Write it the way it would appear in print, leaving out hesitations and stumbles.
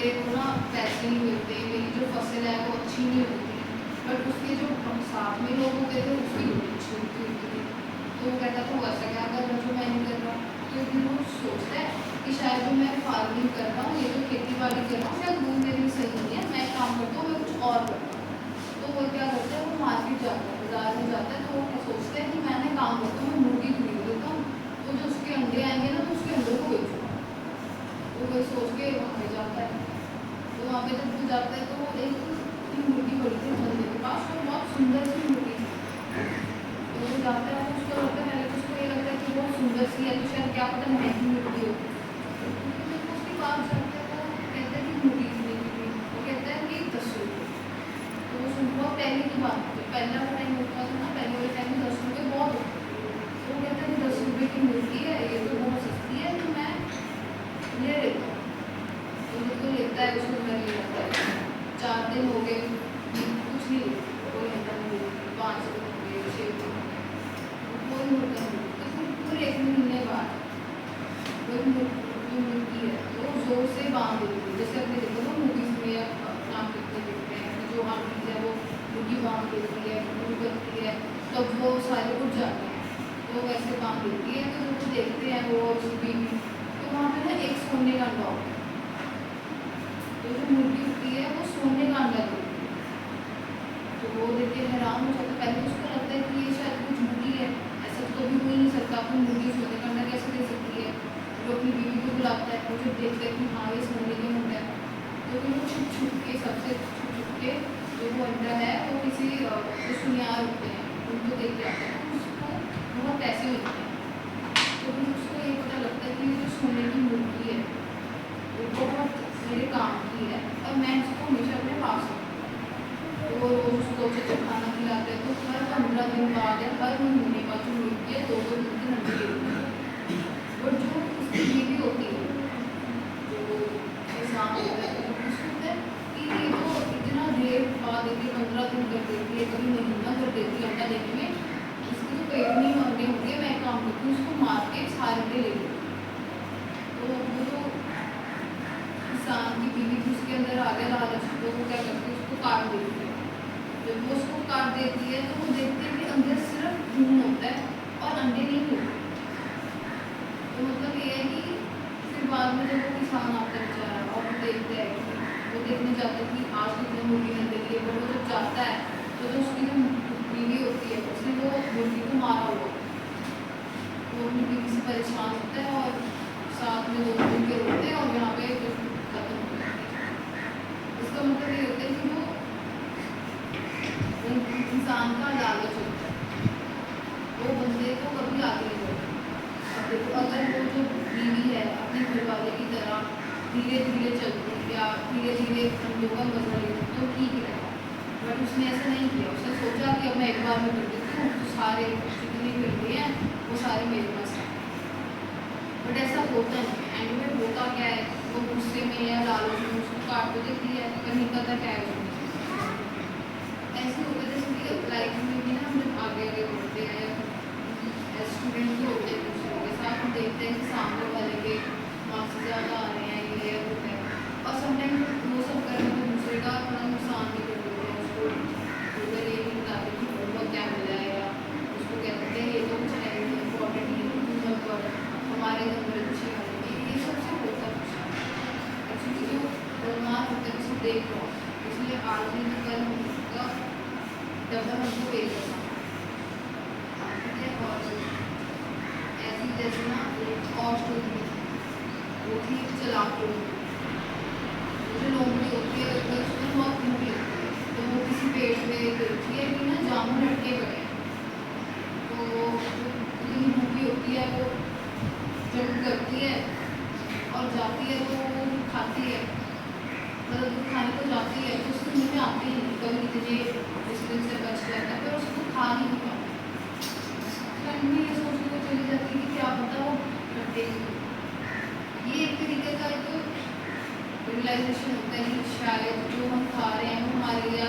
मेरे को ना पैसे नहीं मिलते, मेरी जो फसल है वो अच्छी नहीं होती, बट उसके जो साथ में लोग होते थे उसकी बड़ी अच्छी होती थी। तो वो कहता था वो ऐसा क्या कर रहा जो मैं नहीं कर रहा। तो फिर वो सोचता है कि शायद जो मैं फार्मिंग कर रहा हूँ, ये जो खेती बाड़ी कर रहा हूँ, शायद वो मेरे लिए सही नहीं है, मैं एक काम करता हूँ, मैं कुछ और करता हूँ। तो वो क्या करता है, वो मार्केट जाता है, बाजार में जाता है, तो वो सोचते हैं कि मैंने काम करता हूँ, मैं मुर्गी खरीद लेता हूँ, तो जो उसके अंडे आएंगे ना तो उसके अंडों को बेचूँगा। तो वही सोच के वहाँ पे जाता है। तो वहाँ पे जब वो जाता है तो वो एक मुर्गी पड़ी थी बंदे के पास, वो बहुत सुंदर सी मुर्गी थी। तो वो जाता है, उसको लगता है, पहले तो उसको ये लगता है कि बहुत सुंदर सी है, तो शायद क्या पता महंगी मुर्गी हो। तो जब वो उसके पास जाता है तो कहता है कि मुर्गी कितने की थी, वो कहता है कि 10 रुपये। तो वो सुबह पहले की बात है, पहला का टाइम होता था ना, पहले वाले टाइम में 10 रुपये बहुत होते थे। तो वो कहता है कि 10 रुपये की मुर्गी है, ये तो बहुत सस्ती है, तो मैं ले लेता हूँ। तो जब वो लेता है उसको घर ले जाता है, 4 दिन हो गए, कुछ नहीं कोई अंडा नहीं देती, 5 दिन हो गए, 6 दिन हो गए, कोई मुर्गा नहीं। तो फिर पूरे 1 महीने बाद कोई मुर्गी है तो जोर से बांध देती है, जैसे अपने देखो ना मूवीज में आप कितने देखते हैं कि जो आंटीज है वो मुर्गी बांध देती है, मुर्गी बनती है, तब वो सारे उठ जाते हैं, तो वैसे बांध देती है। तो जब वो देखते हैं वो और उसकी बीवी, तो वहाँ पे ना एक सोने का अंडा होता है। तो जो मुर्गी होती है वो सोने का अंडा देती है। तो वो देख के हैरान हो जाता है, पहले उसको लगता है कि ये शायद कुछ मुर्गी है, ऐसा तो कभी हो ही नहीं सकता, अपनी मुर्गी सोने का अंडा कैसे दे सकती है। तो अपनी बीवी को बुलाता है, वो जब देखता है कि हाँ ये सोने का अंडा है, तो फिर वो छुप छुप के, सबसे छुप छुप के जो वो अंडा है वो किसी जो सुनियार होते हैं उनको दे के आता है, तो उसको बहुत पैसे मिलते हैं। तो फिर उसको ये पता लगता है कि ये जो सोने की मुर्गी है वो बहुत मेरे काम की है और मैं इसको हमेशा अपने पास रखूँ। तो वो रोज़ उसको अच्छे खाना खिलाते हैं, तो हर 15 दिन बाद या हर महीने बाद जो मुर्गी है 2-2 अंडे देती है। और जो उसकी बीवी होती है, जो किसान होता है, तो उसको होता है कि ये तो इतना देर बाद देती है, 15 दिन कर देती है, कभी महीना कर देती है अंडा देने में, इसकी तो पेट नहीं अंडे होंगे, मैं काम करती हूँ उसको मार के सारे अंडे ले लेती हूँ। तो वो जो किसान की बीवी थी उसके अंदर आ गया लालच, तो वो क्या करती है उसको काट देती है। जब वो उसको काट देती है तो वो देखते हैं कि अंदर सिर्फ खून होता है और अंडे नहीं होते। तो मतलब ये है कि फिर बाद में जब वो किसान आता है बेचारा और वो देखते हैं कि वो देखने जाता है कि आज कितने मुर्गी ने अंडे दिए, पर वो जब जाता है तो जो उसकी जो बीवी होती है उसने वो मुर्गी को मारा हुआ, वो अपनी बीवी से परेशान होता है और साथ में 2 दिन के रोते हैं और यहाँ पे खत्म हो जाते हैं। इसका मतलब ये होता है कि वो इंसान का लालच होता है, वो बंदे को कभी आगे नहीं बढ़ता। अब देखो अगर वो जो बीवी है अपने घर वाले की तरह धीरे धीरे चलती या धीरे धीरे अंडों का मजा लेती तो ठीक रहेगा, बट उसने ऐसा नहीं किया। उसने सोचा कि अब मैं एक बार में कर देती हूँ तो सारे जितने करते हैं वो सारे मेरे पास हैं, बट ऐसा होता नहीं है। एंड में होता क्या है, वो गुस्से में या लालच में उसको काट तो देती है, कहीं पता क्या है ऐसे होता है। जैसे कि लाइफ में भी ना हम जब आगे आगे बढ़ते हैं या स्टूडेंट भी होते हैं दूसरों के साथ, हम देखते हैं कि सामने वाले के मार्क्स ज़्यादा आ रहे हैं, ये होते हैं, और समटाइम वो सब करने में दूसरे का थोड़ा नुकसान भी कर देते हैं। उसको अगर ये नहीं बताते कि होमवर्क क्या मिला है, या उसको कहते हैं ये तो कुछ है नहीं इम्पॉर्टेंट नहीं है, तुम जब कर हमारे नंबर अच्छे आएंगे, ये सबसे होता कुछ एक्चुअली जो दिमाग होता है उसको देख लो, इसलिए आज नहीं कल होगा डबल हमको पे करना, ठीक है। और ऐसी जैसे ना एक और स्टोरी वो थी चलाक लोमड़ी। जो लोमड़ी होती है उसमें बहुत भूख लगती है, तो वो किसी पेड़ पे देखती है कि ना जामुन लटके पड़े हैं, तो वो इतनी भूखी होती है वो जब करती है और जाती है तो वो खाती है, मतलब खाने को जाती है तो उसके मुँह में आती ही नहीं, कभी इतने डिस्टेंस से बच जाता है पर उसको खा नहीं पाती। तो ये सोच के वो चली जाती है कि क्या पता वो कटेगी। ये एक तरीके का एक रियलाइजेशन होता है कि शायद जो हम खा रहे हैं वो हमारे लिए